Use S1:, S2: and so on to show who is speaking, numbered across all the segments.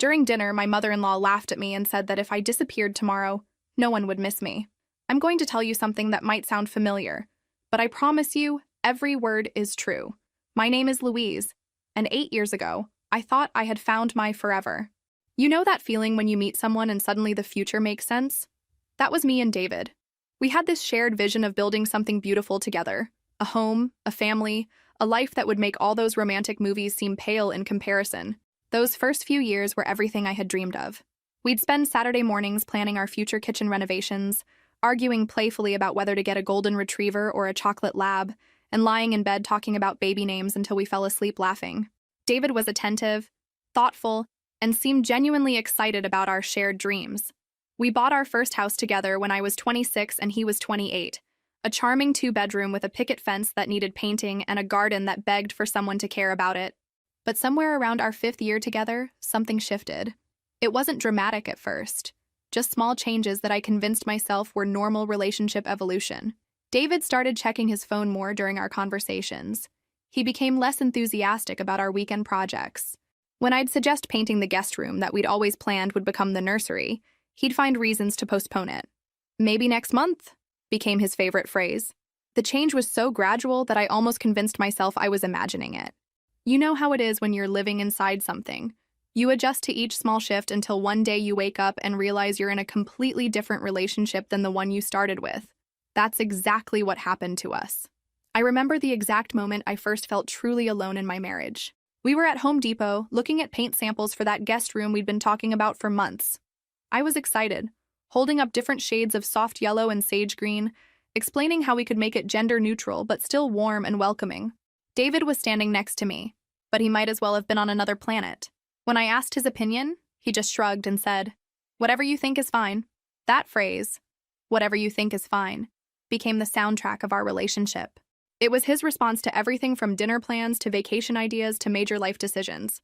S1: During dinner, my mother-in-law laughed at me and said that if I disappeared tomorrow, no one would miss me. I'm going to tell you something that might sound familiar, but I promise you, every word is true. My name is Louise, and 8 years ago, I thought I had found my forever. You know that feeling when you meet someone and suddenly the future makes sense? That was me and David. We had this shared vision of building something beautiful together. A home, a family, a life that would make all those romantic movies seem pale in comparison. Those first few years were everything I had dreamed of. We'd spend Saturday mornings planning our future kitchen renovations, arguing playfully about whether to get a golden retriever or a chocolate lab, and lying in bed talking about baby names until we fell asleep laughing. David was attentive, thoughtful, and seemed genuinely excited about our shared dreams. We bought our first house together when I was 26 and he was 28, a charming 2-bedroom with a picket fence that needed painting and a garden that begged for someone to care about it. But somewhere around our 5th year together, something shifted. It wasn't dramatic at first, just small changes that I convinced myself were normal relationship evolution. David started checking his phone more during our conversations. He became less enthusiastic about our weekend projects. When I'd suggest painting the guest room that we'd always planned would become the nursery, he'd find reasons to postpone it. "Maybe next month," became his favorite phrase. The change was so gradual that I almost convinced myself I was imagining it. You know how it is when you're living inside something. You adjust to each small shift until one day you wake up and realize you're in a completely different relationship than the one you started with. That's exactly what happened to us. I remember the exact moment I first felt truly alone in my marriage. We were at Home Depot, looking at paint samples for that guest room we'd been talking about for months. I was excited, holding up different shades of soft yellow and sage green, explaining how we could make it gender neutral but still warm and welcoming. David was standing next to me, but he might as well have been on another planet. When I asked his opinion, he just shrugged and said, "Whatever you think is fine." That phrase, "whatever you think is fine," became the soundtrack of our relationship. It was his response to everything from dinner plans to vacation ideas to major life decisions.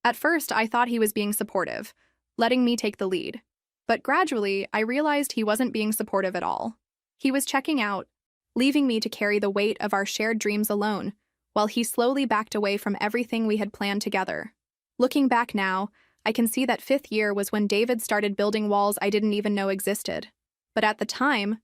S1: At first, I thought he was being supportive, letting me take the lead. But gradually, I realized he wasn't being supportive at all. He was checking out, leaving me to carry the weight of our shared dreams alone, while he slowly backed away from everything we had planned together. Looking back now, I can see that 5th year was when David started building walls I didn't even know existed. But at the time,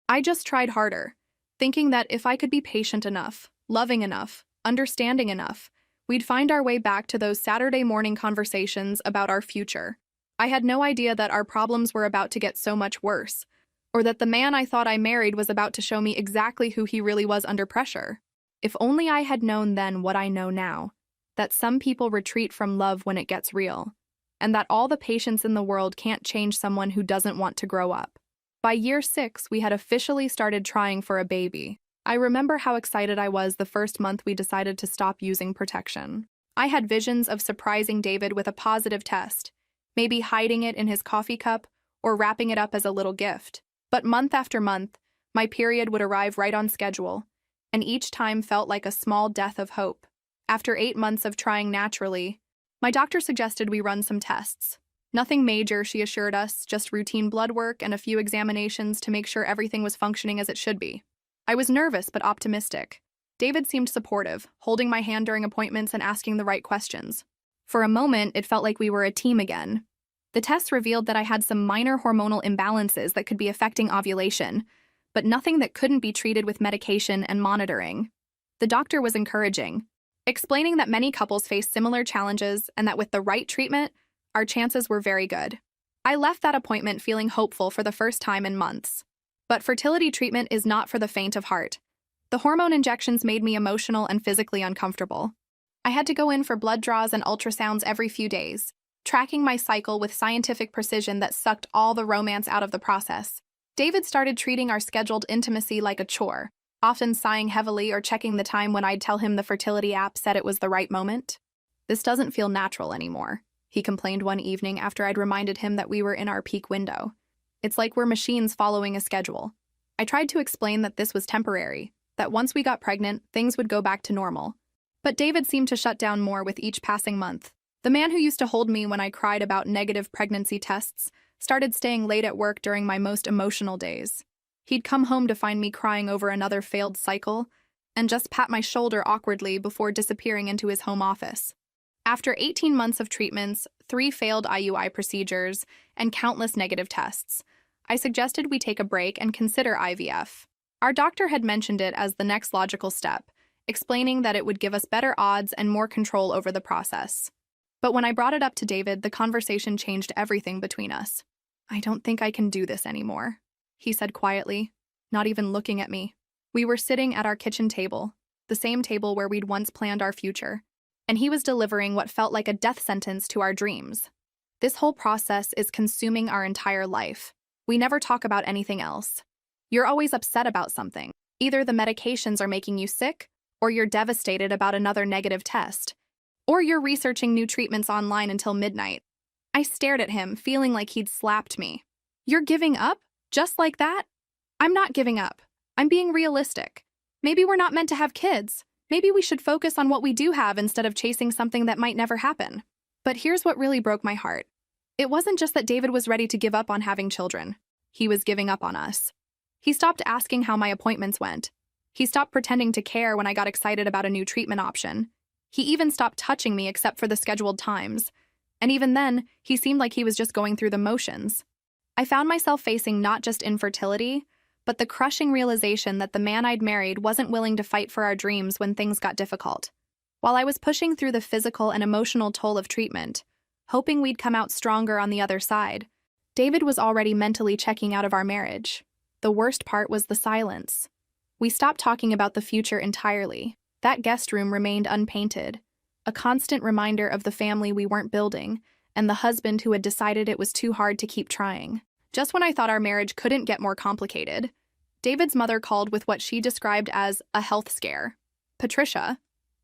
S1: I just tried harder, thinking that if I could be patient enough, loving enough, understanding enough, we'd find our way back to those Saturday morning conversations about our future. I had no idea that our problems were about to get so much worse, or that the man I thought I married was about to show me exactly who he really was under pressure. If only I had known then what I know now, that some people retreat from love when it gets real, and that all the patience in the world can't change someone who doesn't want to grow up. By year 6, we had officially started trying for a baby. I remember how excited I was the first month we decided to stop using protection. I had visions of surprising David with a positive test, maybe hiding it in his coffee cup or wrapping it up as a little gift. But month after month, my period would arrive right on schedule, and each time felt like a small death of hope. After 8 months of trying naturally, my doctor suggested we run some tests. Nothing major, she assured us, just routine blood work and a few examinations to make sure everything was functioning as it should be. I was nervous but optimistic. David seemed supportive, holding my hand during appointments and asking the right questions. For a moment, it felt like we were a team again. The tests revealed that I had some minor hormonal imbalances that could be affecting ovulation, but nothing that couldn't be treated with medication and monitoring. The doctor was encouraging, explaining that many couples face similar challenges and that with the right treatment, our chances were very good. I left that appointment feeling hopeful for the first time in months. But fertility treatment is not for the faint of heart. The hormone injections made me emotional and physically uncomfortable. I had to go in for blood draws and ultrasounds every few days, tracking my cycle with scientific precision that sucked all the romance out of the process. David started treating our scheduled intimacy like a chore, often sighing heavily or checking the time when I'd tell him the fertility app said it was the right moment. "This doesn't feel natural anymore," he complained one evening after I'd reminded him that we were in our peak window. "It's like we're machines following a schedule." I tried to explain that this was temporary, that once we got pregnant, things would go back to normal. But David seemed to shut down more with each passing month. The man who used to hold me when I cried about negative pregnancy tests started staying late at work during my most emotional days. He'd come home to find me crying over another failed cycle and just pat my shoulder awkwardly before disappearing into his home office. After 18 months of treatments, 3 failed IUI procedures, and countless negative tests, I suggested we take a break and consider IVF. Our doctor had mentioned it as the next logical step, explaining that it would give us better odds and more control over the process. But when I brought it up to David, the conversation changed everything between us. "I don't think I can do this anymore," he said quietly, not even looking at me. We were sitting at our kitchen table, the same table where we'd once planned our future, and he was delivering what felt like a death sentence to our dreams. "This whole process is consuming our entire life. We never talk about anything else. You're always upset about something. Either the medications are making you sick, or you're devastated about another negative test, or you're researching new treatments online until midnight." I stared at him, feeling like he'd slapped me. "You're giving up? Just like that?" "I'm not giving up. I'm being realistic. Maybe we're not meant to have kids. Maybe we should focus on what we do have instead of chasing something that might never happen." But here's what really broke my heart. It wasn't just that David was ready to give up on having children. He was giving up on us. He stopped asking how my appointments went. He stopped pretending to care when I got excited about a new treatment option. He even stopped touching me except for the scheduled times. And even then, he seemed like he was just going through the motions. I found myself facing not just infertility, but the crushing realization that the man I'd married wasn't willing to fight for our dreams when things got difficult. While I was pushing through the physical and emotional toll of treatment, hoping we'd come out stronger on the other side, David was already mentally checking out of our marriage. The worst part was the silence. We stopped talking about the future entirely. That guest room remained unpainted, a constant reminder of the family we weren't building, and the husband who had decided it was too hard to keep trying. Just when I thought our marriage couldn't get more complicated, David's mother called with what she described as a health scare. Patricia,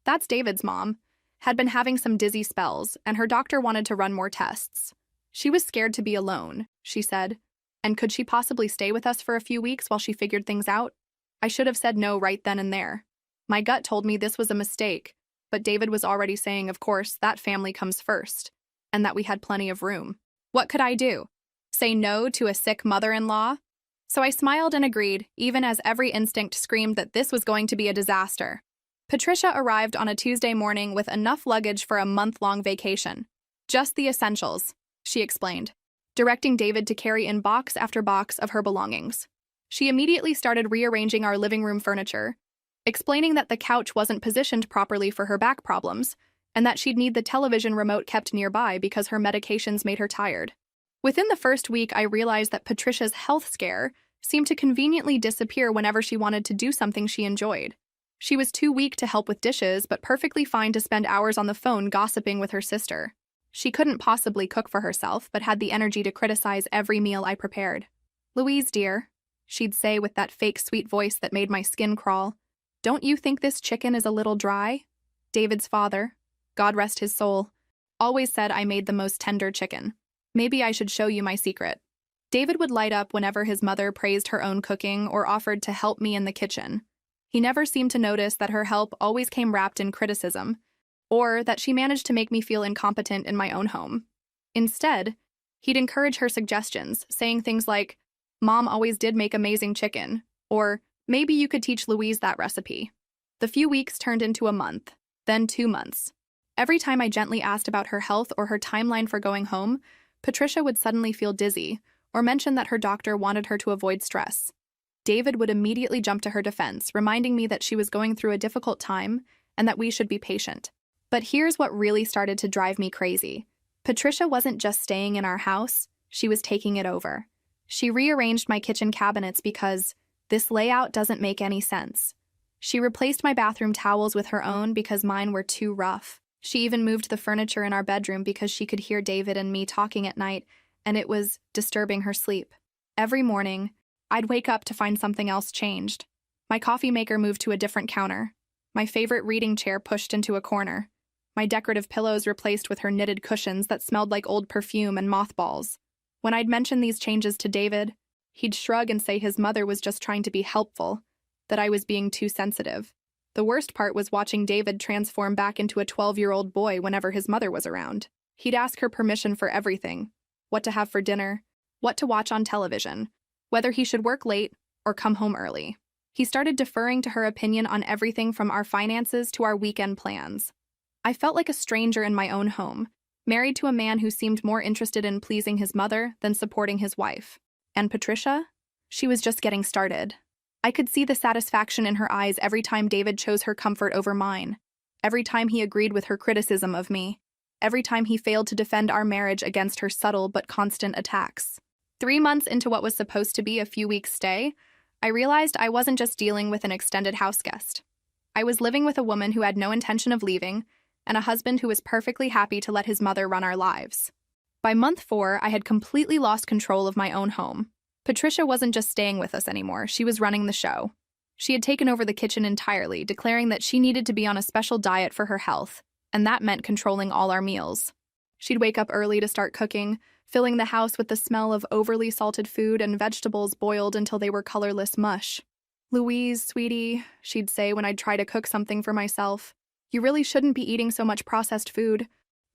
S1: that's David's mom, had been having some dizzy spells, and her doctor wanted to run more tests. She was scared to be alone, she said, and could she possibly stay with us for a few weeks while she figured things out? I should have said no right then and there. My gut told me this was a mistake, but David was already saying, of course, that family comes first, and that we had plenty of room. What could I do? Say no to a sick mother-in-law? So I smiled and agreed, even as every instinct screamed that this was going to be a disaster. Patricia arrived on a Tuesday morning with enough luggage for a month-long vacation. "Just the essentials," she explained, directing David to carry in box after box of her belongings. She immediately started rearranging our living room furniture, explaining that the couch wasn't positioned properly for her back problems, and that she'd need the television remote kept nearby because her medications made her tired. Within the first week, I realized that Patricia's health scare seemed to conveniently disappear whenever she wanted to do something she enjoyed. She was too weak to help with dishes, but perfectly fine to spend hours on the phone gossiping with her sister. She couldn't possibly cook for herself, but had the energy to criticize every meal I prepared. "Louise, dear," she'd say with that fake sweet voice that made my skin crawl, "don't you think this chicken is a little dry?" David's father, God rest his soul, always said I made the most tender chicken. Maybe I should show you my secret. David would light up whenever his mother praised her own cooking or offered to help me in the kitchen. He never seemed to notice that her help always came wrapped in criticism, or that she managed to make me feel incompetent in my own home. Instead, he'd encourage her suggestions, saying things like, "Mom always did make amazing chicken," or "Maybe you could teach Louise that recipe." The few weeks turned into a month, then 2 months. Every time I gently asked about her health or her timeline for going home, Patricia would suddenly feel dizzy or mention that her doctor wanted her to avoid stress. David would immediately jump to her defense, reminding me that she was going through a difficult time and that we should be patient. But here's what really started to drive me crazy. Patricia wasn't just staying in our house, she was taking it over. She rearranged my kitchen cabinets because this layout doesn't make any sense. She replaced my bathroom towels with her own because mine were too rough. She even moved the furniture in our bedroom because she could hear David and me talking at night, and it was disturbing her sleep. Every morning, I'd wake up to find something else changed. My coffee maker moved to a different counter. My favorite reading chair pushed into a corner. My decorative pillows replaced with her knitted cushions that smelled like old perfume and mothballs. When I'd mention these changes to David, he'd shrug and say his mother was just trying to be helpful, that I was being too sensitive. The worst part was watching David transform back into a 12-year-old boy whenever his mother was around. He'd ask her permission for everything: what to have for dinner, what to watch on television, whether he should work late or come home early. He started deferring to her opinion on everything from our finances to our weekend plans. I felt like a stranger in my own home, married to a man who seemed more interested in pleasing his mother than supporting his wife. And Patricia? She was just getting started. I could see the satisfaction in her eyes every time David chose her comfort over mine, every time he agreed with her criticism of me, every time he failed to defend our marriage against her subtle but constant attacks. 3 months into what was supposed to be a few weeks' stay, I realized I wasn't just dealing with an extended house guest. I was living with a woman who had no intention of leaving, and a husband who was perfectly happy to let his mother run our lives. By month 4, I had completely lost control of my own home. Patricia wasn't just staying with us anymore, she was running the show. She had taken over the kitchen entirely, declaring that she needed to be on a special diet for her health, and that meant controlling all our meals. She'd wake up early to start cooking, filling the house with the smell of overly salted food and vegetables boiled until they were colorless mush. "Louise, sweetie," she'd say when I'd try to cook something for myself, "you really shouldn't be eating so much processed food.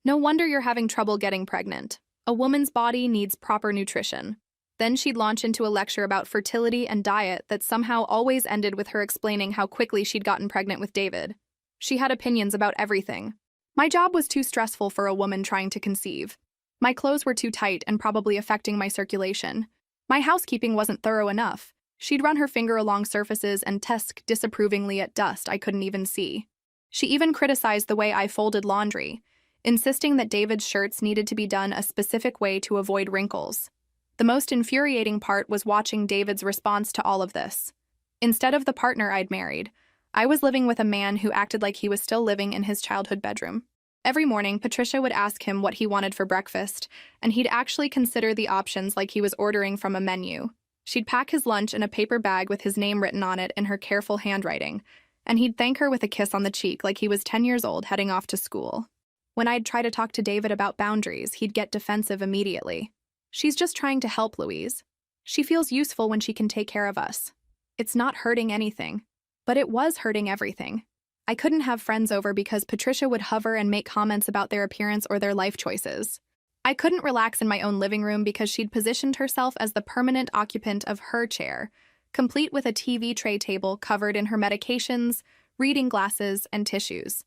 S1: No wonder you're having trouble getting pregnant. A woman's body needs proper nutrition." Then she'd launch into a lecture about fertility and diet that somehow always ended with her explaining how quickly she'd gotten pregnant with David. She had opinions about everything. My job was too stressful for a woman trying to conceive. My clothes were too tight and probably affecting my circulation. My housekeeping wasn't thorough enough. She'd run her finger along surfaces and tusk disapprovingly at dust I couldn't even see. She even criticized the way I folded laundry, insisting that David's shirts needed to be done a specific way to avoid wrinkles. The most infuriating part was watching David's response to all of this. Instead of the partner I'd married, I was living with a man who acted like he was still living in his childhood bedroom. Every morning, Patricia would ask him what he wanted for breakfast, and he'd actually consider the options like he was ordering from a menu. She'd pack his lunch in a paper bag with his name written on it in her careful handwriting, and he'd thank her with a kiss on the cheek like he was 10 years old heading off to school. When I'd try to talk to David about boundaries, he'd get defensive immediately. "She's just trying to help, Louise. She feels useful when she can take care of us. It's not hurting anything." But it was hurting everything. I couldn't have friends over because Patricia would hover and make comments about their appearance or their life choices. I couldn't relax in my own living room because she'd positioned herself as the permanent occupant of her chair, complete with a TV tray table covered in her medications, reading glasses, and tissues.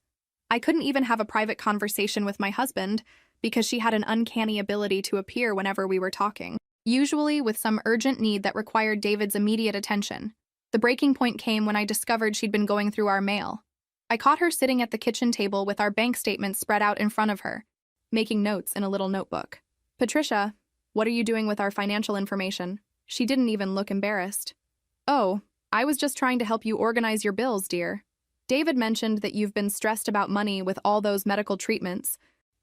S1: I couldn't even have a private conversation with my husband because she had an uncanny ability to appear whenever we were talking, usually with some urgent need that required David's immediate attention. The breaking point came when I discovered she'd been going through our mail. I caught her sitting at the kitchen table with our bank statements spread out in front of her, making notes in a little notebook. "Patricia, what are you doing with our financial information?" She didn't even look embarrassed. "Oh, I was just trying to help you organize your bills, dear. David mentioned that you've been stressed about money with all those medical treatments,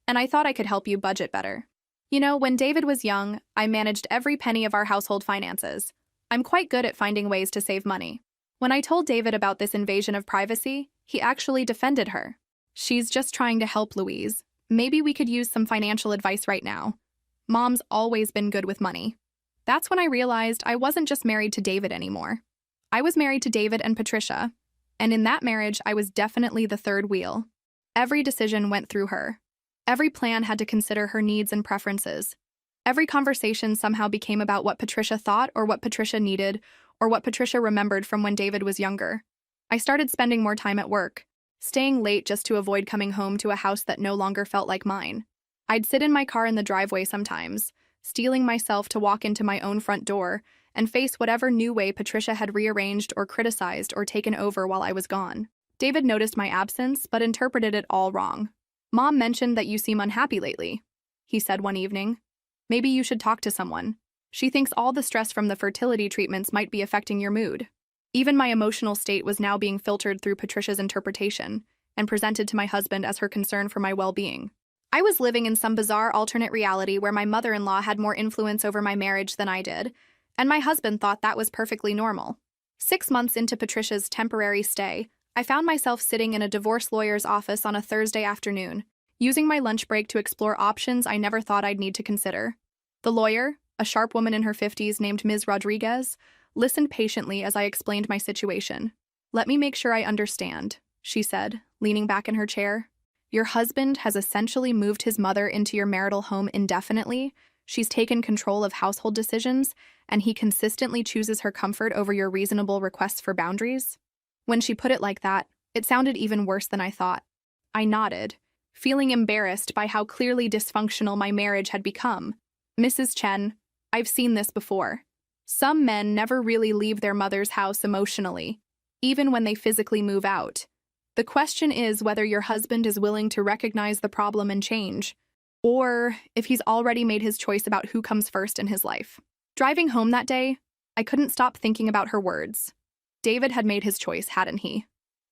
S1: and I thought I could help you budget better. You know, when David was young, I managed every penny of our household finances. I'm quite good at finding ways to save money." When I told David about this invasion of privacy, he actually defended her. "She's just trying to help, Louise. Maybe we could use some financial advice right now. Mom's always been good with money." That's when I realized I wasn't just married to David anymore. I was married to David and Patricia, and in that marriage, I was definitely the third wheel. Every decision went through her. Every plan had to consider her needs and preferences. Every conversation somehow became about what Patricia thought or what Patricia needed or what Patricia remembered from when David was younger. I started spending more time at work, staying late just to avoid coming home to a house that no longer felt like mine. I'd sit in my car in the driveway sometimes, steeling myself to walk into my own front door and face whatever new way Patricia had rearranged or criticized or taken over while I was gone. David noticed my absence, but interpreted it all wrong. "Mom mentioned that you seem unhappy lately," he said one evening. "Maybe you should talk to someone. She thinks all the stress from the fertility treatments might be affecting your mood." Even my emotional state was now being filtered through Patricia's interpretation and presented to my husband as her concern for my well-being. I was living in some bizarre alternate reality where my mother-in-law had more influence over my marriage than I did, and my husband thought that was perfectly normal. 6 months into Patricia's temporary stay, I found myself sitting in a divorce lawyer's office on a Thursday afternoon, using my lunch break to explore options I never thought I'd need to consider. The lawyer, a sharp woman in her 50s named Ms. Rodriguez, listened patiently as I explained my situation. "Let me make sure I understand," she said, leaning back in her chair. "Your husband has essentially moved his mother into your marital home indefinitely. She's taken control of household decisions, and he consistently chooses her comfort over your reasonable requests for boundaries?" When she put it like that, it sounded even worse than I thought. I nodded, feeling embarrassed by how clearly dysfunctional my marriage had become. Mrs. Chen, I've seen this before. Some men never really leave their mother's house emotionally, even when they physically move out. The question is whether your husband is willing to recognize the problem and change, or if he's already made his choice about who comes first in his life. Driving home that day, I couldn't stop thinking about her words. David had made his choice, hadn't he?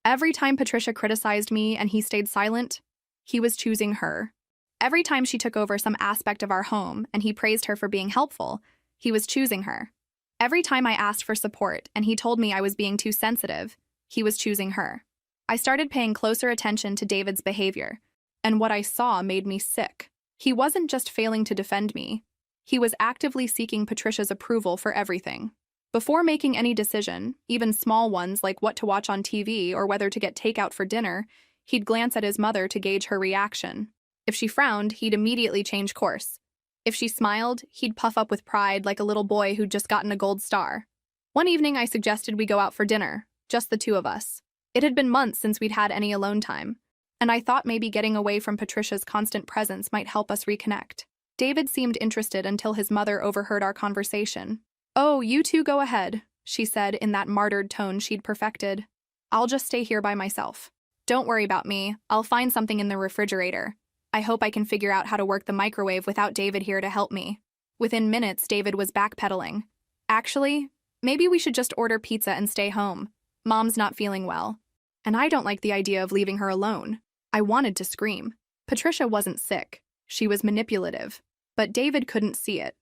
S1: Every time Patricia criticized me and he stayed silent, he was choosing her. Every time she took over some aspect of our home and he praised her for being helpful, he was choosing her. Every time I asked for support and he told me I was being too sensitive, he was choosing her. I started paying closer attention to David's behavior, and what I saw made me sick. He wasn't just failing to defend me. He was actively seeking Patricia's approval for everything. Before making any decision, even small ones like what to watch on TV or whether to get takeout for dinner, he'd glance at his mother to gauge her reaction. If she frowned, he'd immediately change course. If she smiled, he'd puff up with pride like a little boy who'd just gotten a gold star. One evening, I suggested we go out for dinner, just the two of us. It had been months since we'd had any alone time, and I thought maybe getting away from Patricia's constant presence might help us reconnect. David seemed interested until his mother overheard our conversation. "Oh, you two go ahead," she said in that martyred tone she'd perfected. "I'll just stay here by myself. Don't worry about me, I'll find something in the refrigerator. I hope I can figure out how to work the microwave without David here to help me." Within minutes, David was backpedaling. "Actually, maybe we should just order pizza and stay home. Mom's not feeling well. And I don't like the idea of leaving her alone." I wanted to scream. Patricia wasn't sick. She was manipulative. But David couldn't see it,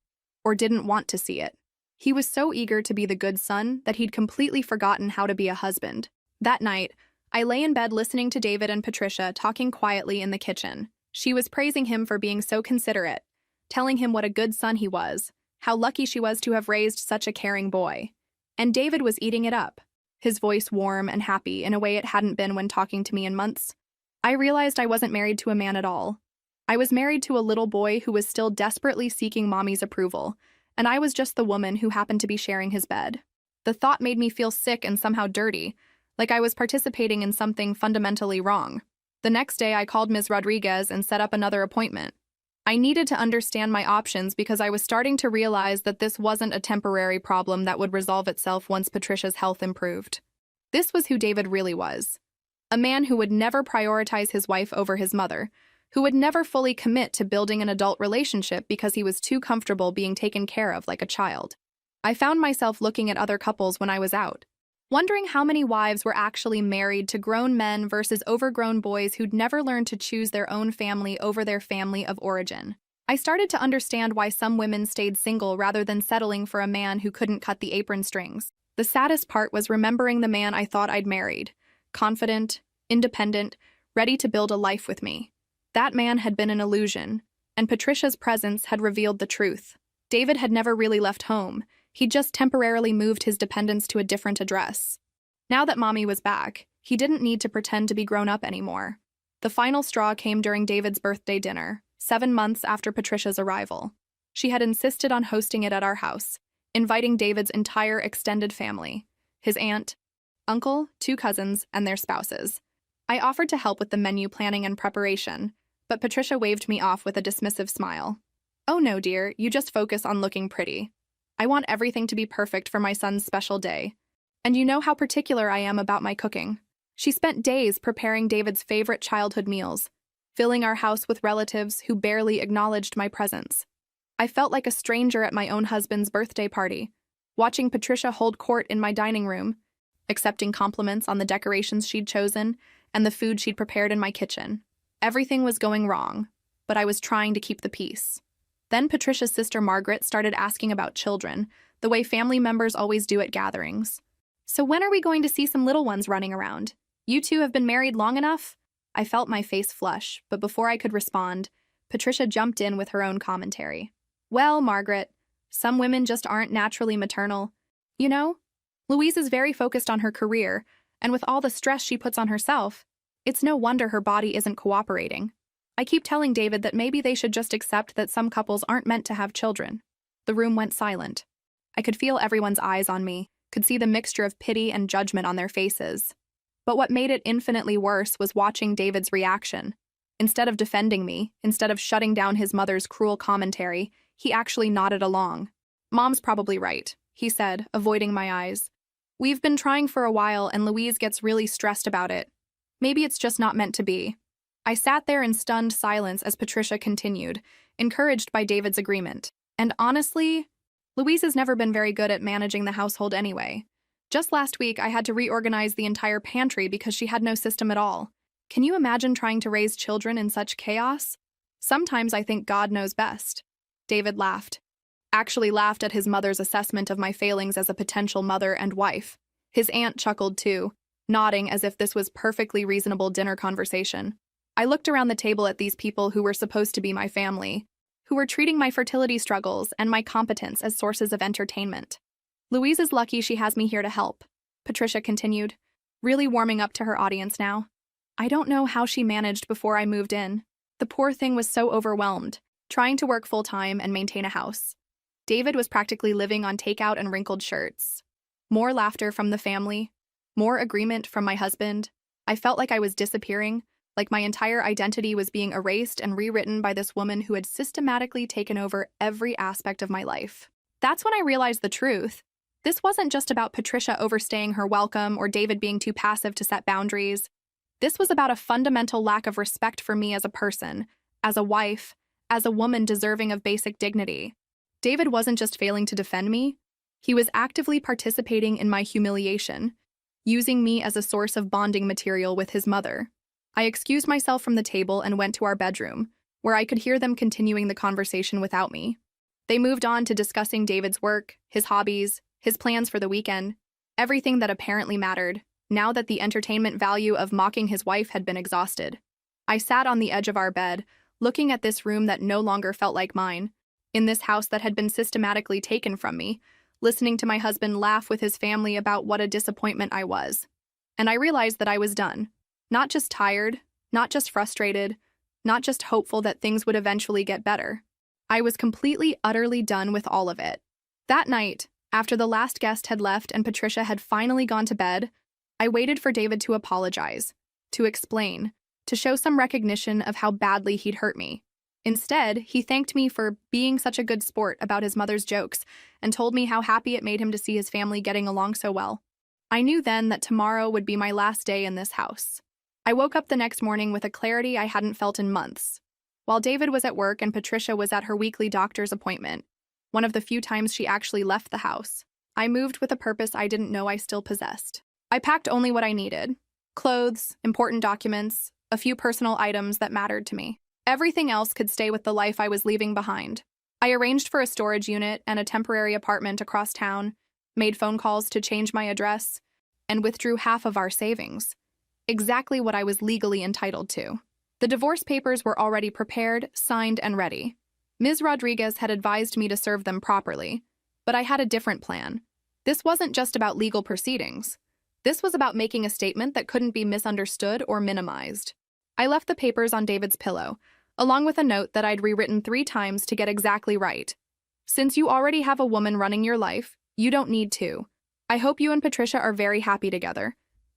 S1: or didn't want to see it. He was so eager to be the good son that he'd completely forgotten how to be a husband. That night, I lay in bed listening to David and Patricia talking quietly in the kitchen. She was praising him for being so considerate, telling him what a good son he was, how lucky she was to have raised such a caring boy. And David was eating it up, his voice warm and happy in a way it hadn't been when talking to me in months. I realized I wasn't married to a man at all. I was married to a little boy who was still desperately seeking mommy's approval, and I was just the woman who happened to be sharing his bed. The thought made me feel sick and somehow dirty, like I was participating in something fundamentally wrong. The next day, I called Ms. Rodriguez and set up another appointment. I needed to understand my options because I was starting to realize that this wasn't a temporary problem that would resolve itself once Patricia's health improved. This was who David really was. A man who would never prioritize his wife over his mother, who would never fully commit to building an adult relationship because he was too comfortable being taken care of like a child. I found myself looking at other couples when I was out, wondering how many wives were actually married to grown men versus overgrown boys who'd never learned to choose their own family over their family of origin. I started to understand why some women stayed single rather than settling for a man who couldn't cut the apron strings. The saddest part was remembering the man I thought I'd married, confident, independent, ready to build a life with me. That man had been an illusion, and Patricia's presence had revealed the truth. David had never really left home. He'd just temporarily moved his dependence to a different address. Now that Mommy was back, he didn't need to pretend to be grown up anymore. The final straw came during David's birthday dinner, 7 months after Patricia's arrival. She had insisted on hosting it at our house, inviting David's entire extended family, his aunt, uncle, 2 cousins, and their spouses. I offered to help with the menu planning and preparation, but Patricia waved me off with a dismissive smile. "Oh no, dear, you just focus on looking pretty. I want everything to be perfect for my son's special day. And you know how particular I am about my cooking." She spent days preparing David's favorite childhood meals, filling our house with relatives who barely acknowledged my presence. I felt like a stranger at my own husband's birthday party, watching Patricia hold court in my dining room, accepting compliments on the decorations she'd chosen and the food she'd prepared in my kitchen. Everything was going wrong, but I was trying to keep the peace. Then Patricia's sister Margaret started asking about children, the way family members always do at gatherings. "So when are we going to see some little ones running around? You two have been married long enough?" I felt my face flush, but before I could respond, Patricia jumped in with her own commentary. "Well, Margaret, some women just aren't naturally maternal. You know, Louise is very focused on her career, and with all the stress she puts on herself, it's no wonder her body isn't cooperating. I keep telling David that maybe they should just accept that some couples aren't meant to have children." The room went silent. I could feel everyone's eyes on me, could see the mixture of pity and judgment on their faces. But what made it infinitely worse was watching David's reaction. Instead of defending me, instead of shutting down his mother's cruel commentary, he actually nodded along. "Mom's probably right," he said, avoiding my eyes. "We've been trying for a while and Louise gets really stressed about it. Maybe it's just not meant to be." I sat there in stunned silence as Patricia continued, encouraged by David's agreement. And honestly, Louise has never been very good at managing the household anyway. Just last week, I had to reorganize the entire pantry because she had no system at all. Can you imagine trying to raise children in such chaos? Sometimes I think God knows best. David laughed. Actually laughed at his mother's assessment of my failings as a potential mother and wife. His aunt chuckled too, nodding as if this was perfectly reasonable dinner conversation. I looked around the table at these people who were supposed to be my family, who were treating my fertility struggles and my competence as sources of entertainment. "Louise is lucky she has me here to help," Patricia continued, really warming up to her audience now. "I don't know how she managed before I moved in. The poor thing was so overwhelmed, trying to work full-time and maintain a house. David was practically living on takeout and wrinkled shirts. More laughter from the family, more agreement from my husband. I felt like I was disappearing, like my entire identity was being erased and rewritten by this woman who had systematically taken over every aspect of my life. That's when I realized the truth. This wasn't just about Patricia overstaying her welcome or David being too passive to set boundaries. This was about a fundamental lack of respect for me as a person, as a wife, as a woman deserving of basic dignity. David wasn't just failing to defend me, he was actively participating in my humiliation, using me as a source of bonding material with his mother. I excused myself from the table and went to our bedroom, where I could hear them continuing the conversation without me. They moved on to discussing David's work, his hobbies, his plans for the weekend, everything that apparently mattered, now that the entertainment value of mocking his wife had been exhausted. I sat on the edge of our bed, looking at this room that no longer felt like mine, in this house that had been systematically taken from me, listening to my husband laugh with his family about what a disappointment I was. And I realized that I was done. Not just tired, not just frustrated, not just hopeful that things would eventually get better. I was completely, utterly done with all of it. That night, after the last guest had left and Patricia had finally gone to bed, I waited for David to apologize, to explain, to show some recognition of how badly he'd hurt me. Instead, he thanked me for being such a good sport about his mother's jokes and told me how happy it made him to see his family getting along so well. I knew then that tomorrow would be my last day in this house. I woke up the next morning with a clarity I hadn't felt in months. While David was at work and Patricia was at her weekly doctor's appointment, one of the few times she actually left the house, I moved with a purpose I didn't know I still possessed. I packed only what I needed: clothes, important documents, a few personal items that mattered to me. Everything else could stay with the life I was leaving behind. I arranged for a storage unit and a temporary apartment across town, made phone calls to change my address, and withdrew half of our savings. Exactly what I was legally entitled to. The divorce papers were already prepared, signed, and ready. Ms. Rodriguez had advised me to serve them properly, but I had a different plan. This wasn't just about legal proceedings. This was about making a statement that couldn't be misunderstood or minimized. I left the papers on David's pillow, along with a note that I'd rewritten 3 times to get exactly right. "Since you already have a woman running your life, you don't need to. I hope you and Patricia are very happy together.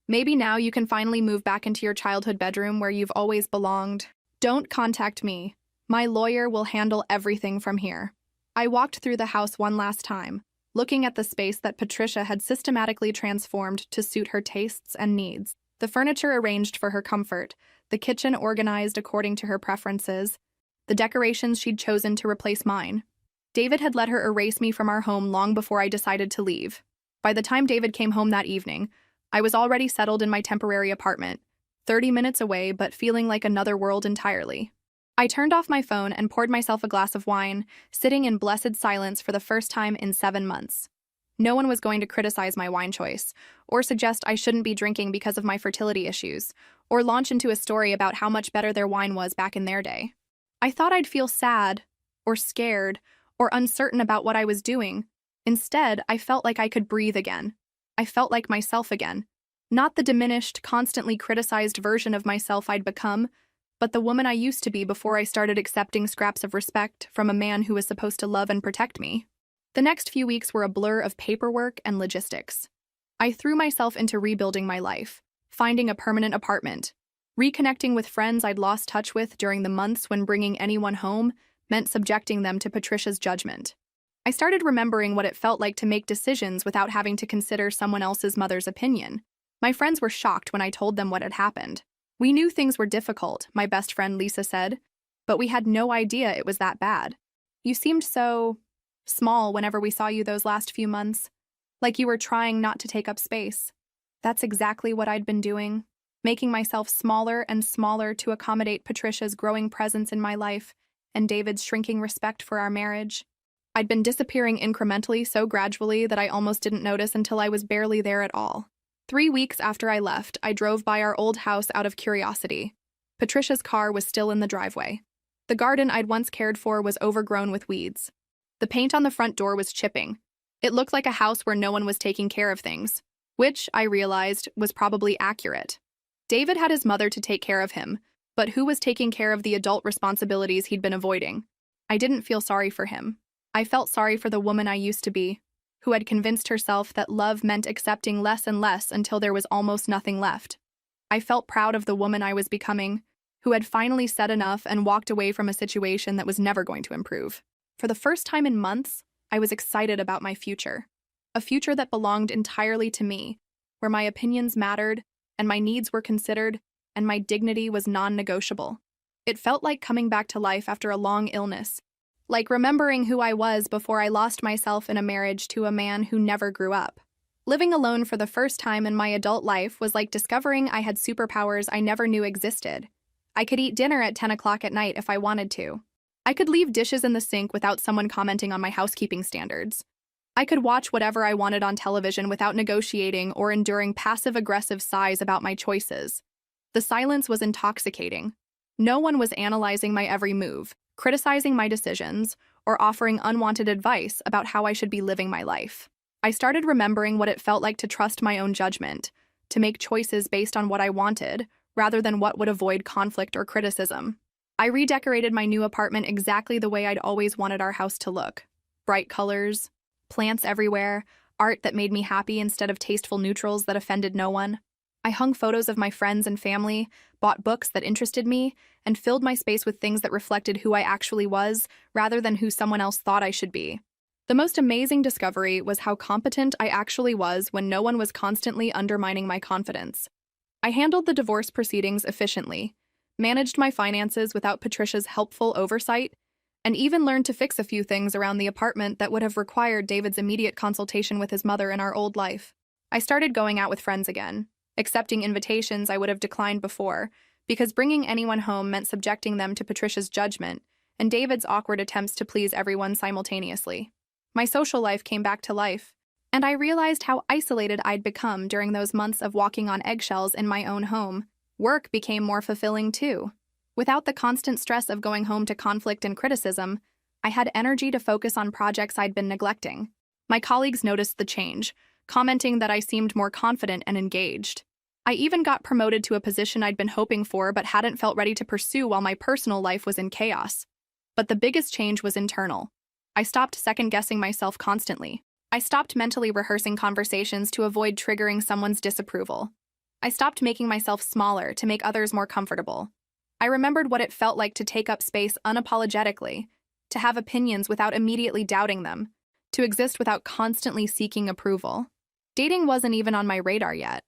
S1: Maybe now you can finally move back into your childhood bedroom where you've always belonged. Don't contact me. My lawyer will handle everything from here." I walked through the house one last time, looking at the space that Patricia had systematically transformed to suit her tastes and needs. The furniture arranged for her comfort, the kitchen organized according to her preferences, the decorations she'd chosen to replace mine. David had let her erase me from our home long before I decided to leave. By the time David came home that evening, I was already settled in my temporary apartment, 30 minutes away but feeling like another world entirely. I turned off my phone and poured myself a glass of wine, sitting in blessed silence for the first time in 7 months. No one was going to criticize my wine choice, or suggest I shouldn't be drinking because of my fertility issues, or launch into a story about how much better their wine was back in their day. I thought I'd feel sad, or scared, or uncertain about what I was doing. Instead, I felt like I could breathe again. I felt like myself again. Not the diminished, constantly criticized version of myself I'd become, but the woman I used to be before I started accepting scraps of respect from a man who was supposed to love and protect me. The next few weeks were a blur of paperwork and logistics. I threw myself into rebuilding my life, finding a permanent apartment, Reconnecting with friends I'd lost touch with during the months when bringing anyone home meant subjecting them to Patricia's judgment. I started remembering what it felt like to make decisions without having to consider someone else's mother's opinion. My friends were shocked when I told them what had happened. "We knew things were difficult," my best friend Lisa said, "but we had no idea it was that bad. You seemed so small whenever we saw you those last few months, like you were trying not to take up space." That's exactly what I'd been doing, making myself smaller and smaller to accommodate Patricia's growing presence in my life and David's shrinking respect for our marriage. I'd been disappearing incrementally so gradually that I almost didn't notice until I was barely there at all. 3 weeks after I left, I drove by our old house out of curiosity. Patricia's car was still in the driveway. The garden I'd once cared for was overgrown with weeds. The paint on the front door was chipping. It looked like a house where no one was taking care of things, which, I realized, was probably accurate. David had his mother to take care of him, but who was taking care of the adult responsibilities he'd been avoiding? I didn't feel sorry for him. I felt sorry for the woman I used to be, who had convinced herself that love meant accepting less and less until there was almost nothing left. I felt proud of the woman I was becoming, who had finally said enough and walked away from a situation that was never going to improve. For the first time in months, I was excited about my future. A future that belonged entirely to me, where my opinions mattered, and my needs were considered, and my dignity was non-negotiable. It felt like coming back to life after a long illness, like remembering who I was before I lost myself in a marriage to a man who never grew up. Living alone for the first time in my adult life was like discovering I had superpowers I never knew existed. I could eat dinner at 10 o'clock at night if I wanted to. I could leave dishes in the sink without someone commenting on my housekeeping standards. I could watch whatever I wanted on television without negotiating or enduring passive-aggressive sighs about my choices. The silence was intoxicating. No one was analyzing my every move, criticizing my decisions, or offering unwanted advice about how I should be living my life. I started remembering what it felt like to trust my own judgment, to make choices based on what I wanted, rather than what would avoid conflict or criticism. I redecorated my new apartment exactly the way I'd always wanted our house to look. Bright colors, plants everywhere, art that made me happy instead of tasteful neutrals that offended no one. I hung photos of my friends and family, bought books that interested me, and filled my space with things that reflected who I actually was, rather than who someone else thought I should be. The most amazing discovery was how competent I actually was when no one was constantly undermining my confidence. I handled the divorce proceedings efficiently, managed my finances without Patricia's helpful oversight, and even learned to fix a few things around the apartment that would have required David's immediate consultation with his mother in our old life. I started going out with friends again, accepting invitations I would have declined before, because bringing anyone home meant subjecting them to Patricia's judgment and David's awkward attempts to please everyone simultaneously. My social life came back to life, and I realized how isolated I'd become during those months of walking on eggshells in my own home. Work became more fulfilling too. Without the constant stress of going home to conflict and criticism, I had energy to focus on projects I'd been neglecting. My colleagues noticed the change, commenting that I seemed more confident and engaged. I even got promoted to a position I'd been hoping for but hadn't felt ready to pursue while my personal life was in chaos. But the biggest change was internal. I stopped second-guessing myself constantly. I stopped mentally rehearsing conversations to avoid triggering someone's disapproval. I stopped making myself smaller to make others more comfortable. I remembered what it felt like to take up space unapologetically, to have opinions without immediately doubting them, to exist without constantly seeking approval. Dating wasn't even on my radar yet,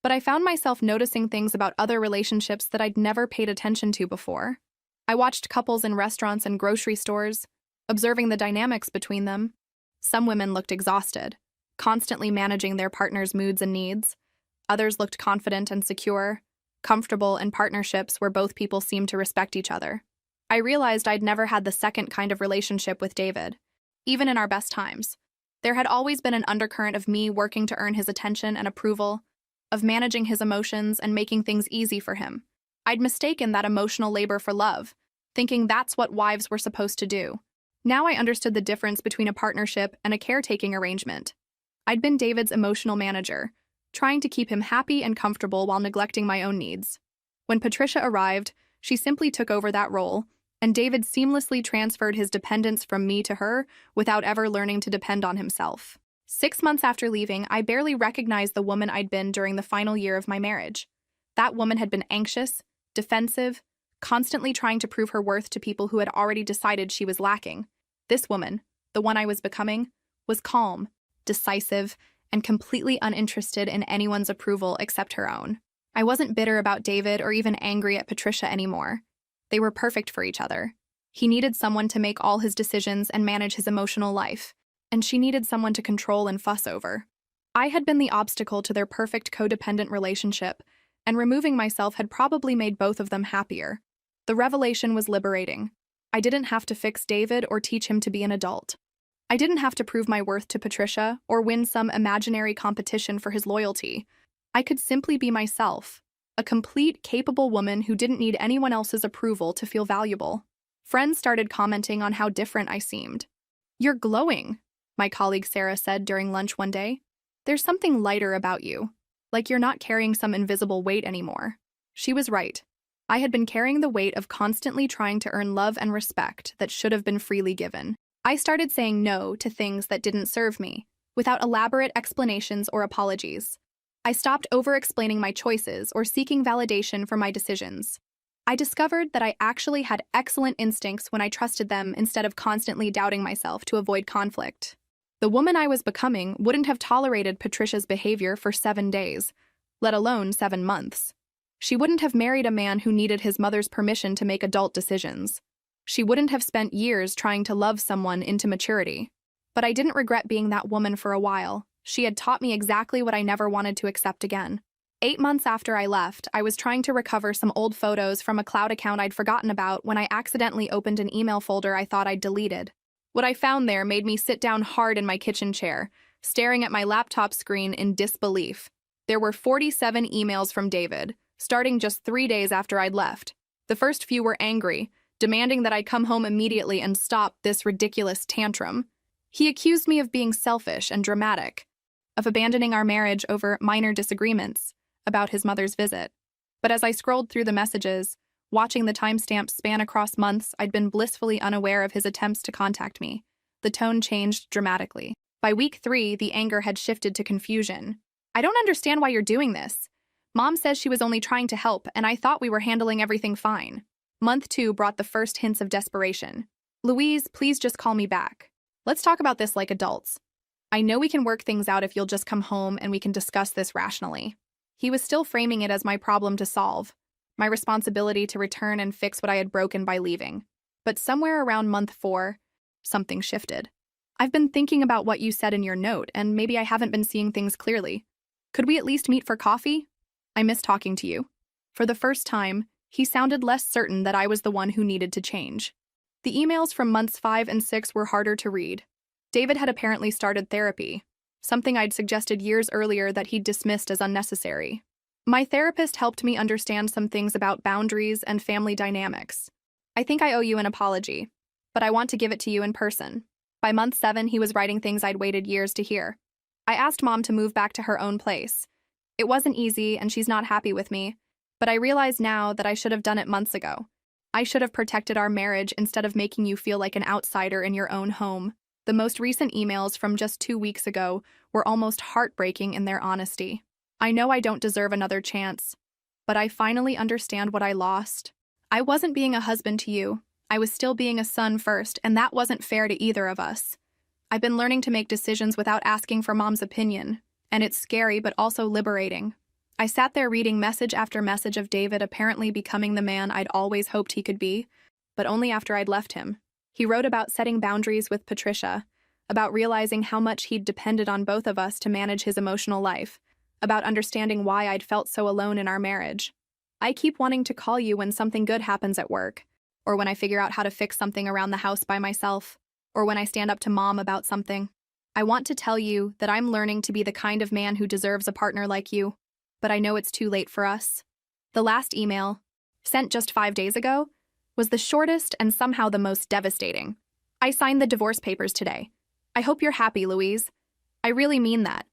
S1: but I found myself noticing things about other relationships that I'd never paid attention to before. I watched couples in restaurants and grocery stores, observing the dynamics between them. Some women looked exhausted, constantly managing their partner's moods and needs. Others looked confident and secure, comfortable in partnerships where both people seemed to respect each other. I realized I'd never had the second kind of relationship with David, even in our best times. There had always been an undercurrent of me working to earn his attention and approval, of managing his emotions and making things easy for him. I'd mistaken that emotional labor for love, thinking that's what wives were supposed to do. Now I understood the difference between a partnership and a caretaking arrangement. I'd been David's emotional manager, trying to keep him happy and comfortable while neglecting my own needs. When Patricia arrived, she simply took over that role, and David seamlessly transferred his dependence from me to her without ever learning to depend on himself. 6 months after leaving, I barely recognized the woman I'd been during the final year of my marriage. That woman had been anxious, defensive, constantly trying to prove her worth to people who had already decided she was lacking. This woman, the one I was becoming, was calm, decisive, and completely uninterested in anyone's approval except her own. I wasn't bitter about David or even angry at Patricia anymore. They were perfect for each other. He needed someone to make all his decisions and manage his emotional life, and she needed someone to control and fuss over. I had been the obstacle to their perfect codependent relationship, and removing myself had probably made both of them happier. The revelation was liberating. I didn't have to fix David or teach him to be an adult. I didn't have to prove my worth to Patricia or win some imaginary competition for his loyalty. I could simply be myself, a complete, capable woman who didn't need anyone else's approval to feel valuable. Friends started commenting on how different I seemed. "You're glowing," my colleague Sarah said during lunch one day. "There's something lighter about you, like you're not carrying some invisible weight anymore." She was right. I had been carrying the weight of constantly trying to earn love and respect that should have been freely given. I started saying no to things that didn't serve me, without elaborate explanations or apologies. I stopped over-explaining my choices or seeking validation for my decisions. I discovered that I actually had excellent instincts when I trusted them instead of constantly doubting myself to avoid conflict. The woman I was becoming wouldn't have tolerated Patricia's behavior for 7 days, let alone 7 months. She wouldn't have married a man who needed his mother's permission to make adult decisions. She wouldn't have spent years trying to love someone into maturity. But I didn't regret being that woman for a while. She had taught me exactly what I never wanted to accept again. 8 months after I left, I was trying to recover some old photos from a cloud account I'd forgotten about when I accidentally opened an email folder I thought I'd deleted. What I found there made me sit down hard in my kitchen chair, staring at my laptop screen in disbelief. There were 47 emails from David, starting just 3 days after I'd left. The first few were angry, demanding that I come home immediately and stop this ridiculous tantrum. He accused me of being selfish and dramatic, of abandoning our marriage over minor disagreements about his mother's visit. But as I scrolled through the messages, watching the timestamps span across months, I'd been blissfully unaware of his attempts to contact me. The tone changed dramatically. By week 3, the anger had shifted to confusion. "I don't understand why you're doing this. Mom says she was only trying to help, and I thought we were handling everything fine." Month 2 brought the first hints of desperation. "Louise, please just call me back. Let's talk about this like adults. I know we can work things out if you'll just come home and we can discuss this rationally." He was still framing it as my problem to solve, my responsibility to return and fix what I had broken by leaving. But somewhere around month 4, something shifted. "I've been thinking about what you said in your note, and maybe I haven't been seeing things clearly. Could we at least meet for coffee? I miss talking to you." For the first time, he sounded less certain that I was the one who needed to change. The emails from months 5 and 6 were harder to read. David had apparently started therapy, something I'd suggested years earlier that he'd dismissed as unnecessary. My therapist helped me understand some things about boundaries and family dynamics. "I think I owe you an apology, but I want to give it to you in person." By month 7, he was writing things I'd waited years to hear. I asked Mom to move back to her own place. It wasn't easy, and she's not happy with me, but I realize now that I should have done it months ago. I should have protected our marriage instead of making you feel like an outsider in your own home. The most recent emails from just 2 weeks ago were almost heartbreaking in their honesty. "I know I don't deserve another chance, but I finally understand what I lost. I wasn't being a husband to you. I was still being a son first, and that wasn't fair to either of us. I've been learning to make decisions without asking for Mom's opinion, and it's scary but also liberating." I sat there reading message after message of David apparently becoming the man I'd always hoped he could be, but only after I'd left him. He wrote about setting boundaries with Patricia, about realizing how much he'd depended on both of us to manage his emotional life, about understanding why I'd felt so alone in our marriage. "I keep wanting to call you when something good happens at work, or when I figure out how to fix something around the house by myself, or when I stand up to Mom about something. I want to tell you that I'm learning to be the kind of man who deserves a partner like you, but I know it's too late for us." The last email, sent just 5 days ago, was the shortest and somehow the most devastating. "I signed the divorce papers today. I hope you're happy, Louise. I really mean that.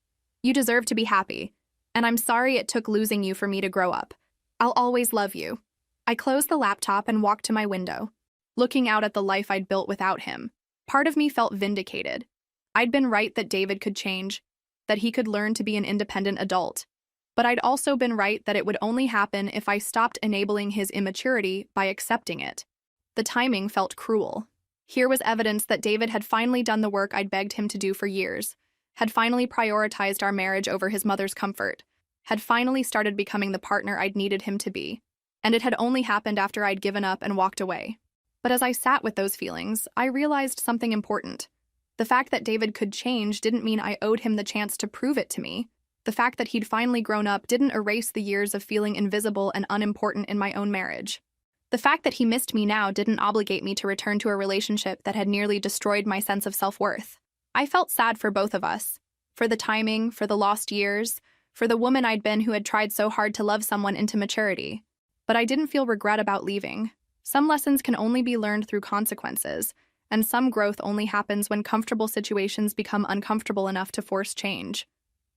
S1: You deserve to be happy, and I'm sorry it took losing you for me to grow up. I'll always love you." I closed the laptop and walked to my window, looking out at the life I'd built without him. Part of me felt vindicated. I'd been right that David could change, that he could learn to be an independent adult. But I'd also been right that it would only happen if I stopped enabling his immaturity by accepting it. The timing felt cruel. Here was evidence that David had finally done the work I'd begged him to do for years, had finally prioritized our marriage over his mother's comfort, had finally started becoming the partner I'd needed him to be, and it had only happened after I'd given up and walked away. But as I sat with those feelings, I realized something important. The fact that David could change didn't mean I owed him the chance to prove it to me. The fact that he'd finally grown up didn't erase the years of feeling invisible and unimportant in my own marriage. The fact that he missed me now didn't obligate me to return to a relationship that had nearly destroyed my sense of self-worth. I felt sad for both of us. For the timing, for the lost years, for the woman I'd been who had tried so hard to love someone into maturity. But I didn't feel regret about leaving. Some lessons can only be learned through consequences, and some growth only happens when comfortable situations become uncomfortable enough to force change.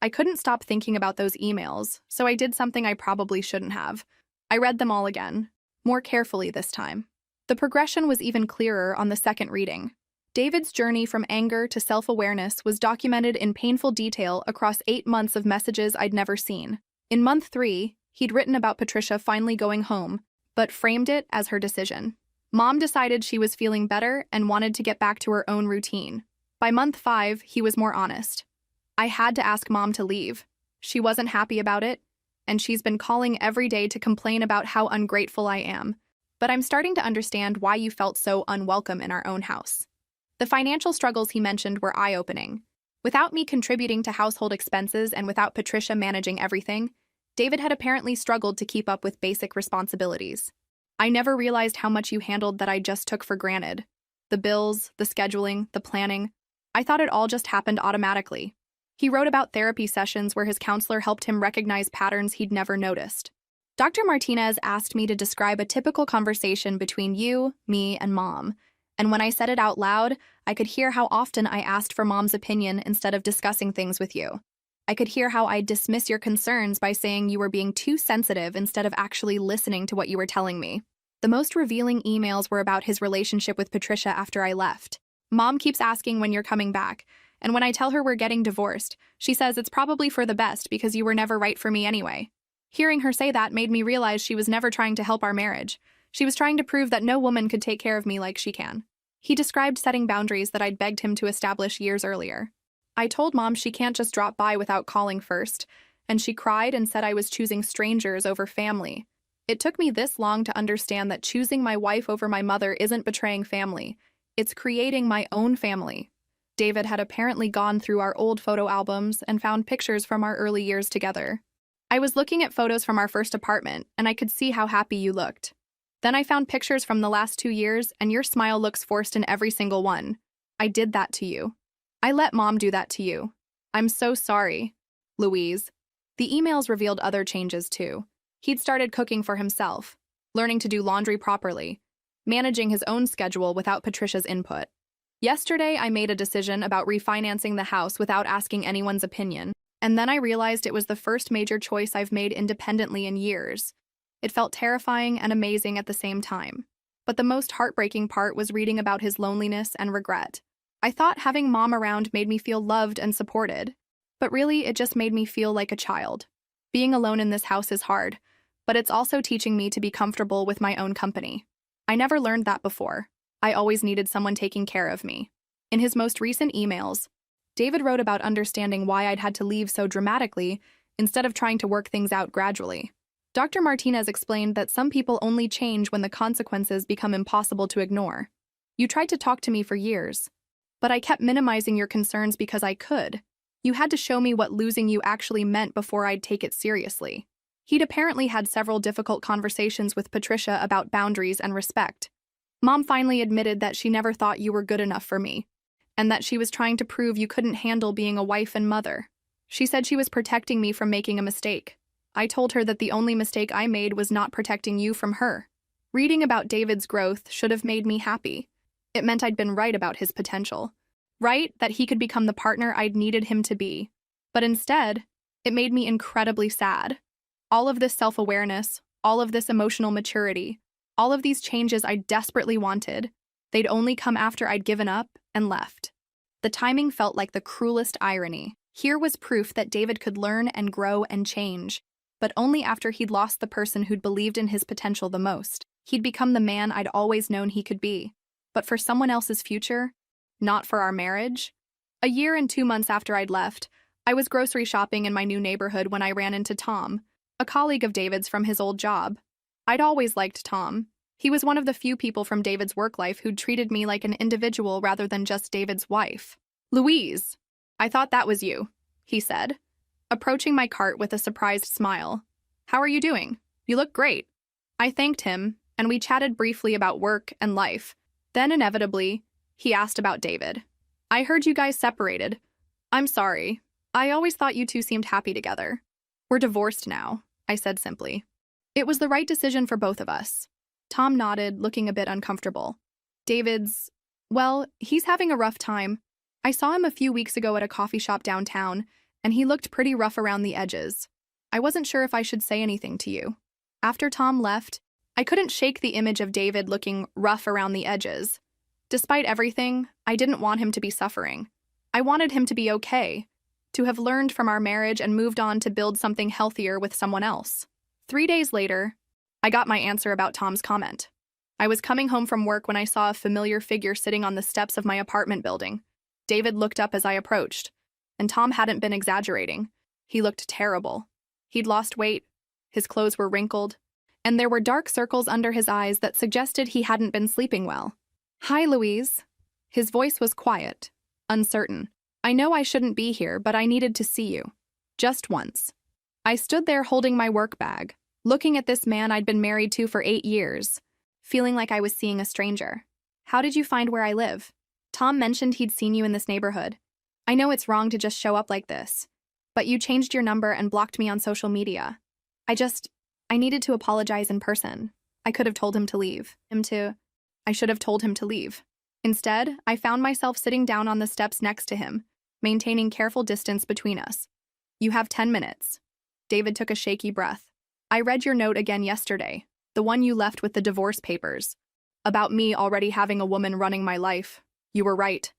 S1: I couldn't stop thinking about those emails, so I did something I probably shouldn't have. I read them all again, more carefully this time. The progression was even clearer on the second reading. David's journey from anger to self-awareness was documented in painful detail across 8 months of messages I'd never seen. In month 3, he'd written about Patricia finally going home, but framed it as her decision. Mom decided she was feeling better and wanted to get back to her own routine. By month 5, he was more honest. I had to ask Mom to leave. She wasn't happy about it, and she's been calling every day to complain about how ungrateful I am. But I'm starting to understand why you felt so unwelcome in our own house. The financial struggles he mentioned were eye-opening. Without me contributing to household expenses and without Patricia managing everything, David had apparently struggled to keep up with basic responsibilities. I never realized how much you handled that I just took for granted. The bills, the scheduling, the planning. I thought it all just happened automatically. He wrote about therapy sessions where his counselor helped him recognize patterns he'd never noticed. Dr. Martinez asked me to describe a typical conversation between you, me, and Mom, and when I said it out loud, I could hear how often I asked for Mom's opinion instead of discussing things with you. I could hear how I'd dismiss your concerns by saying you were being too sensitive instead of actually listening to what you were telling me. The most revealing emails were about his relationship with Patricia after I left. Mom keeps asking when you're coming back, and when I tell her we're getting divorced, she says it's probably for the best because you were never right for me anyway. Hearing her say that made me realize she was never trying to help our marriage. She was trying to prove that no woman could take care of me like she can. He described setting boundaries that I'd begged him to establish years earlier. I told Mom she can't just drop by without calling first, and she cried and said I was choosing strangers over family. It took me this long to understand that choosing my wife over my mother isn't betraying family. It's creating my own family. David had apparently gone through our old photo albums and found pictures from our early years together. I was looking at photos from our first apartment, and I could see how happy you looked. Then I found pictures from the last 2 years, and your smile looks forced in every single one. I did that to you. I let Mom do that to you. I'm so sorry. Louise. The emails revealed other changes, too. He'd started cooking for himself, learning to do laundry properly, managing his own schedule without Patricia's input. Yesterday, I made a decision about refinancing the house without asking anyone's opinion, and then I realized it was the first major choice I've made independently in years. It felt terrifying and amazing at the same time. But the most heartbreaking part was reading about his loneliness and regret. I thought having Mom around made me feel loved and supported, but really it just made me feel like a child. Being alone in this house is hard, but it's also teaching me to be comfortable with my own company. I never learned that before. I always needed someone taking care of me. In his most recent emails, David wrote about understanding why I'd had to leave so dramatically instead of trying to work things out gradually. Dr. Martinez explained that some people only change when the consequences become impossible to ignore. You tried to talk to me for years, but I kept minimizing your concerns because I could. You had to show me what losing you actually meant before I'd take it seriously. He'd apparently had several difficult conversations with Patricia about boundaries and respect. Mom finally admitted that she never thought you were good enough for me, and that she was trying to prove you couldn't handle being a wife and mother. She said she was protecting me from making a mistake. I told her that the only mistake I made was not protecting you from her. Reading about David's growth should have made me happy. It meant I'd been right about his potential. Right that he could become the partner I'd needed him to be. But instead, it made me incredibly sad. All of this self-awareness, all of this emotional maturity, all of these changes I desperately wanted, they'd only come after I'd given up and left. The timing felt like the cruelest irony. Here was proof that David could learn and grow and change. but only after he'd lost the person who'd believed in his potential the most. He'd become the man I'd always known he could be. But for someone else's future, not for our marriage. A year and 2 months after I'd left, I was grocery shopping in my new neighborhood when I ran into Tom, a colleague of David's from his old job. I'd always liked Tom. He was one of the few people from David's work life who'd treated me like an individual rather than just David's wife. "Louise, I thought that was you," he said, approaching my cart with a surprised smile. "How are you doing? You look great." I thanked him, and we chatted briefly about work and life. Then, inevitably, he asked about David. "I heard you guys separated. I'm sorry. I always thought you two seemed happy together." "We're divorced now," I said simply. "It was the right decision for both of us." Tom nodded, looking a bit uncomfortable. Well, he's having a rough time. I saw him a few weeks ago at a coffee shop downtown, and he looked pretty rough around the edges. I wasn't sure if I should say anything to you." After Tom left, I couldn't shake the image of David looking rough around the edges. Despite everything, I didn't want him to be suffering. I wanted him to be okay, to have learned from our marriage and moved on to build something healthier with someone else. 3 days later, I got my answer about Tom's comment. I was coming home from work when I saw a familiar figure sitting on the steps of my apartment building. David looked up as I approached, and Tom hadn't been exaggerating. He looked terrible. He'd lost weight, his clothes were wrinkled, and there were dark circles under his eyes that suggested he hadn't been sleeping well. "Hi, Louise." His voice was quiet, uncertain. "I know I shouldn't be here, but I needed to see you. Just once." I stood there holding my work bag, looking at this man I'd been married to for 8 years, feeling like I was seeing a stranger. "How did you find where I live?" "Tom mentioned he'd seen you in this neighborhood. I know it's wrong to just show up like this, but you changed your number and blocked me on social media. I needed to apologize in person. I could have told him to leave. I should have told him to leave. Instead, I found myself sitting down on the steps next to him, maintaining careful distance between us. You have 10 minutes. David took a shaky breath. "I read your note again yesterday, the one you left with the divorce papers. About me already having a woman running my life. You were right.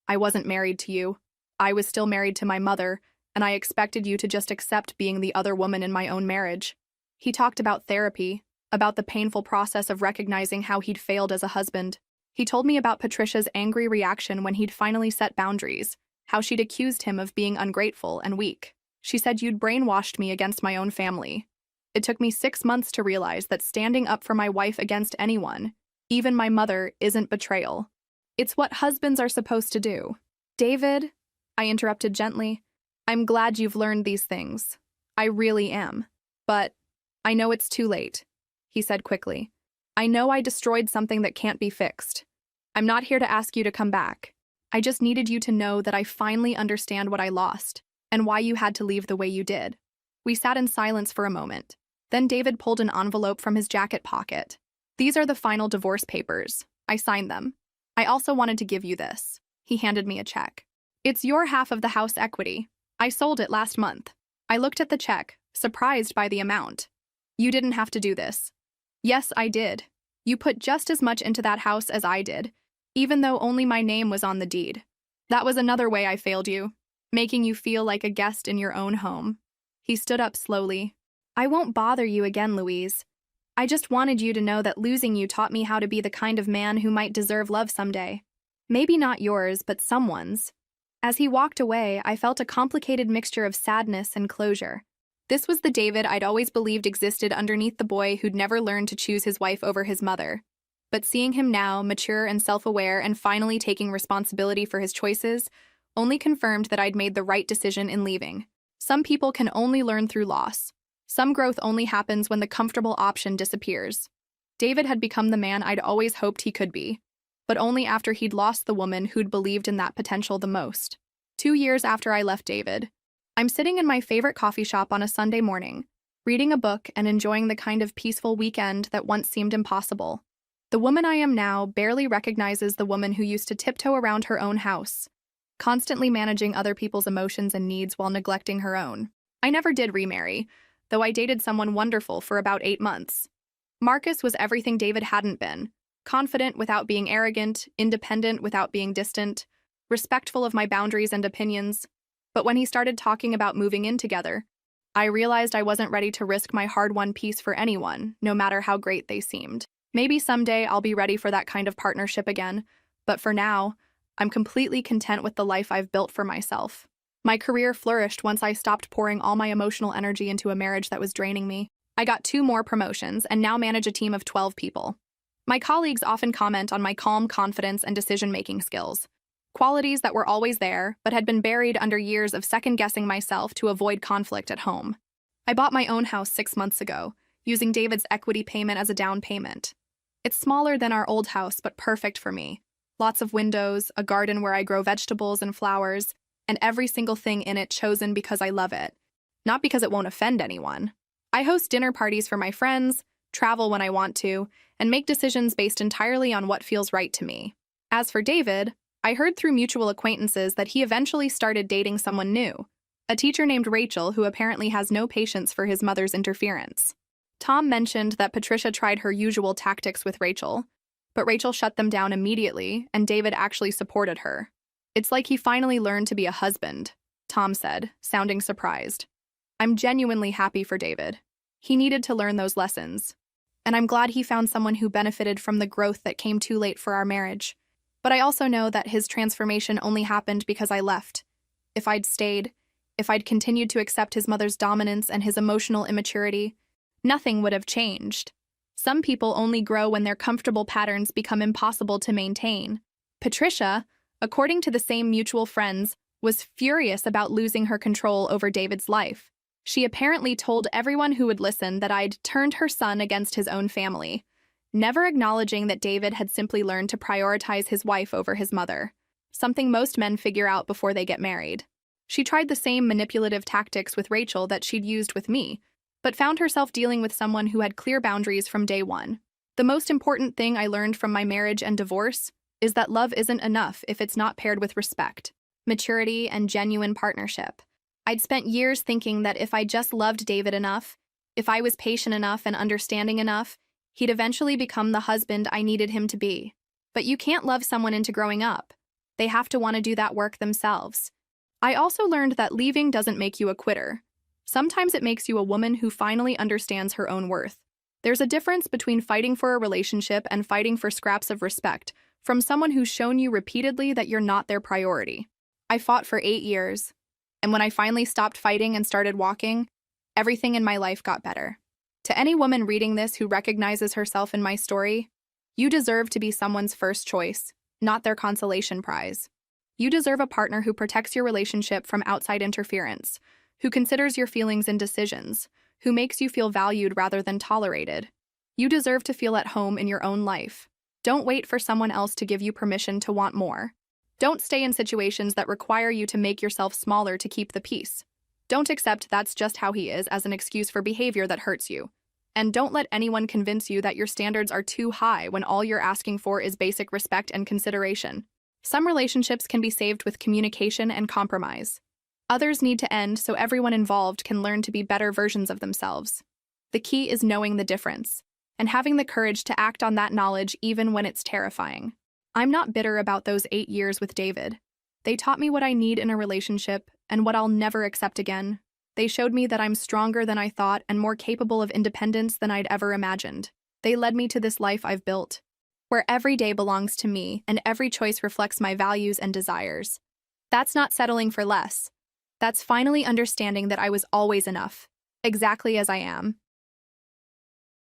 S1: I wasn't married to you. I was still married to my mother, and I expected you to just accept being the other woman in my own marriage." He talked about therapy, about the painful process of recognizing how he'd failed as a husband. He told me about Patricia's angry reaction when he'd finally set boundaries, how she'd accused him of being ungrateful and weak. She said you'd brainwashed me against my own family. It took me 6 months to realize that standing up for my wife against anyone, even my mother, isn't betrayal. It's what husbands are supposed to do. "David," I interrupted gently, "I'm glad you've learned these things. I really am. But I know it's too late," he said quickly. "I know I destroyed something that can't be fixed. I'm not here to ask you to come back. I just needed you to know that I finally understand what I lost and why you had to leave the way you did." We sat in silence for a moment. Then David pulled an envelope from his jacket pocket. "These are the final divorce papers. I signed them. I also wanted to give you this." He handed me a check. "It's your half of the house equity. I sold it last month." I looked at the check, surprised by the amount. "You didn't have to do this." "Yes, I did. You put just as much into that house as I did, even though only my name was on the deed. That was another way I failed you, making you feel like a guest in your own home." He stood up slowly. "I won't bother you again, Louise. I just wanted you to know that losing you taught me how to be the kind of man who might deserve love someday. Maybe not yours, but someone's." As he walked away, I felt a complicated mixture of sadness and closure. This was the David I'd always believed existed underneath the boy who'd never learned to choose his wife over his mother. But seeing him now, mature and self-aware and finally taking responsibility for his choices, only confirmed that I'd made the right decision in leaving. Some people can only learn through loss. Some growth only happens when the comfortable option disappears. David had become the man I'd always hoped he could be, but only after he'd lost the woman who'd believed in that potential the most. 2 years after I left David, I'm sitting in my favorite coffee shop on a Sunday morning, reading a book and enjoying the kind of peaceful weekend that once seemed impossible. The woman I am now barely recognizes the woman who used to tiptoe around her own house, constantly managing other people's emotions and needs while neglecting her own. I never did remarry, though I dated someone wonderful for about 8 months. Marcus was everything David hadn't been: confident without being arrogant, independent without being distant, respectful of my boundaries and opinions. But when he started talking about moving in together, I realized I wasn't ready to risk my hard-won peace for anyone, no matter how great they seemed. Maybe someday I'll be ready for that kind of partnership again, but for now, I'm completely content with the life I've built for myself. My career flourished once I stopped pouring all my emotional energy into a marriage that was draining me. I got 2 more promotions and now manage a team of 12 people. My colleagues often comment on my calm confidence and decision-making skills, qualities that were always there but had been buried under years of second-guessing myself to avoid conflict at home. I bought my own house 6 months ago, using David's equity payment as a down payment. It's smaller than our old house, but perfect for me. Lots of windows, a garden where I grow vegetables and flowers, and every single thing in it chosen because I love it, not because it won't offend anyone. I host dinner parties for my friends, travel when I want to, and make decisions based entirely on what feels right to me. As for David, I heard through mutual acquaintances that he eventually started dating someone new, a teacher named Rachel who apparently has no patience for his mother's interference. Tom mentioned that Patricia tried her usual tactics with Rachel, but Rachel shut them down immediately, and David actually supported her. It's like he finally learned to be a husband, Tom said, sounding surprised. I'm genuinely happy for David. He needed to learn those lessons, and I'm glad he found someone who benefited from the growth that came too late for our marriage. But I also know that his transformation only happened because I left. If I'd stayed, if I'd continued to accept his mother's dominance and his emotional immaturity, nothing would have changed. Some people only grow when their comfortable patterns become impossible to maintain. Patricia, according to the same mutual friends, was furious about losing her control over David's life. She apparently told everyone who would listen that I'd turned her son against his own family, never acknowledging that David had simply learned to prioritize his wife over his mother, something most men figure out before they get married. She tried the same manipulative tactics with Rachel that she'd used with me, but found herself dealing with someone who had clear boundaries from day one. The most important thing I learned from my marriage and divorce is that love isn't enough if it's not paired with respect, maturity, and genuine partnership. I'd spent years thinking that if I just loved David enough, if I was patient enough and understanding enough, he'd eventually become the husband I needed him to be. But you can't love someone into growing up. They have to want to do that work themselves. I also learned that leaving doesn't make you a quitter. Sometimes it makes you a woman who finally understands her own worth. There's a difference between fighting for a relationship and fighting for scraps of respect from someone who's shown you repeatedly that you're not their priority. I fought for 8 years, and when I finally stopped fighting and started walking, everything in my life got better. To any woman reading this who recognizes herself in my story, you deserve to be someone's first choice, not their consolation prize. You deserve a partner who protects your relationship from outside interference, who considers your feelings and decisions, who makes you feel valued rather than tolerated. You deserve to feel at home in your own life. Don't wait for someone else to give you permission to want more. Don't stay in situations that require you to make yourself smaller to keep the peace. Don't accept that's just how he is as an excuse for behavior that hurts you. And don't let anyone convince you that your standards are too high when all you're asking for is basic respect and consideration. Some relationships can be saved with communication and compromise. Others need to end so everyone involved can learn to be better versions of themselves. The key is knowing the difference, and having the courage to act on that knowledge even when it's terrifying. I'm not bitter about those 8 years with David. They taught me what I need in a relationship and what I'll never accept again. They showed me that I'm stronger than I thought and more capable of independence than I'd ever imagined. They led me to this life I've built, where every day belongs to me and every choice reflects my values and desires. That's not settling for less. That's finally understanding that I was always enough, exactly as I am.